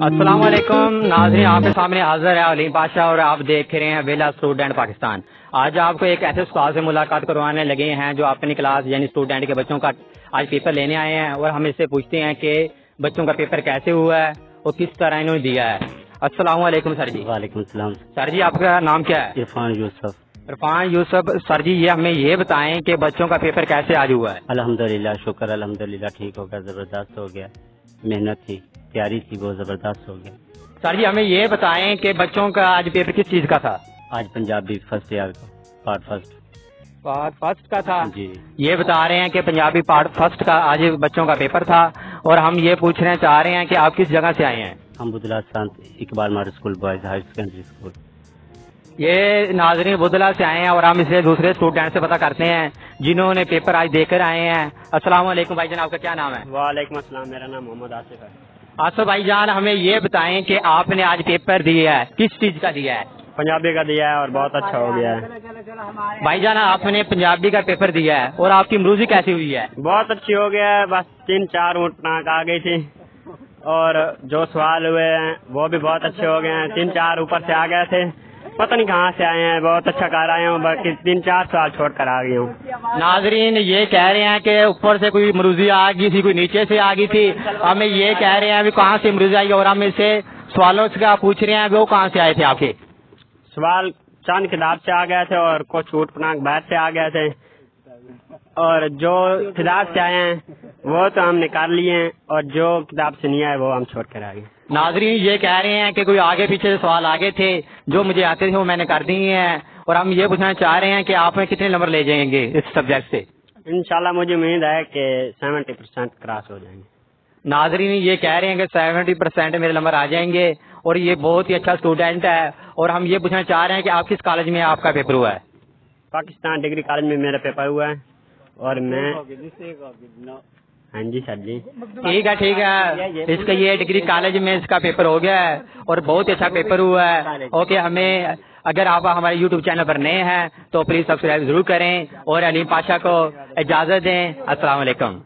السلام علیکم ناظرین، آپ کے سامنے حاضر ہے علیم پاشا اور آپ دیکھ رہے ہیں ویلا اسٹوڈنٹ پاکستان۔ آج آپ کو ایک ایسے استاد سے ملاقات کروانے لگے ہیں جو اپنی کلاس یعنی اسٹوڈنٹ کے بچوں کا آج پیپر لینے آئے ہیں، اور ہم اس سے پوچھتے ہیں کہ بچوں کا پیپر کیسے ہوا ہے اور کس طرح انہوں نے دیا ہے۔ السلام علیکم سر جی۔ وعلیکم السلام سر جی، آپ کا نام کیا ہے؟ عرفان یوسف۔ عرفان یوسف۔ سر جی، یہ ہمیں یہ بتائیں کہ بچوں کا پیپر کیسے آج ہوا ہے؟ الحمدللہ، شکر الحمدللہ ٹھیک ہو گیا، زبردست ہو گیا، محنت تھی، تیاری تھی، بہت زبردست ہو گیا۔ سر جی، ہمیں یہ بتائیں کہ بچوں کا آج پیپر کس چیز کا تھا؟ آج پنجابی فرسٹ ایئر کا پارٹ فرسٹ کا تھا جی۔ یہ بتا رہے ہیں کہ پنجابی پارٹ فرسٹ کا آج بچوں کا پیپر تھا، اور ہم یہ پوچھنا چاہ رہے ہیں کہ آپ کس جگہ سے آئے ہیں؟ ہم بدلا سانت Iqbal model school boys higher secondary school. یہ ناظرین بدلا سے آئے ہیں، اور ہم اسے دوسرے اسٹوڈنٹ سے پتہ کرتے ہیں جنہوں نے پیپر آج دے کر آئے ہیں۔ السلام علیکم بھائی جان، آپ کا کیا نام ہے؟ وعلیکم السلام، میرا نام محمد آصف ہے۔ آصف بھائی جان، ہمیں یہ بتائیں کہ آپ نے آج پیپر دیا ہے، کس چیز کا دیا ہے؟ پنجابی کا دیا ہے اور بہت اچھا ہو گیا ہے۔ بھائی جان، آپ نے پنجابی کا پیپر دیا ہے اور آپ کی امروزی کیسی ہوئی ہے؟ بہت اچھی ہو گیا ہے، بس 3-4 اونٹ ناک آ گئی تھی، اور جو سوال ہوئے ہیں وہ بھی بہت اچھے ہو گئے ہیں۔ 3-4 اوپر سے آ گئے تھے، پتہ نہیں کہاں سے آئے ہیں، بہت اچھا کر آئے ہوں، باقی 3-4 سوال چھوڑ کر آ گئی ہوں۔ ناظرین یہ کہہ رہے ہیں کہ اوپر سے کوئی مروزی آ گئی تھی، کوئی نیچے سے آ گئی تھی، ہمیں یہ کہہ رہے ہیں کہاں سے مروزی آئی، اور ہم اس سے سوالوں سے پوچھ رہے ہیں وہ کہاں سے آئے تھے آپ کے؟ سوال چاند کتاب سے آ گئے تھے اور کچھ اوٹ پناک باہر سے آ گئے تھے، اور جو کتاب سے آئے ہیں وہ تو ہم نے کر لیے ہیں، اور جو کتاب سے نہیں آئے وہ ہم چھوڑ کر آ گئے۔ ناظرین یہ کہہ رہے ہیں کہ کوئی آگے پیچھے سے سوال آگے تھے، جو مجھے آتے تھے وہ میں نے کر دیے ہیں، اور ہم یہ پوچھنا چاہ رہے ہیں کہ آپ میں کتنے نمبر لے جائیں گے اس سبجیکٹ سے؟ انشاءاللہ مجھے امید ہے کہ 70% کراس ہو جائیں گے۔ ناظرین یہ کہہ رہے ہیں کہ 70% میرے نمبر آ جائیں گے، اور یہ بہت ہی اچھا اسٹوڈنٹ ہے، اور ہم یہ پوچھنا چاہ رہے ہیں کہ آپ کس کالج میں آپ کا پیپر ہوا ہے؟ پاکستان ڈگری کالج میں میرا پیپر ہوا ہے، اور میں ہاں جی سر جی ٹھیک ہے، اس کا یہ ڈگری کالج میں اس کا پیپر ہو گیا ہے اور بہت اچھا پیپر ہوا ہے۔ اوکے، ہمیں اگر آپ ہمارے یوٹیوب چینل پر نئے ہیں تو پلیز سبسکرائب ضرور کریں، اور علیم پاشا کو اجازت دیں۔ السلام علیکم۔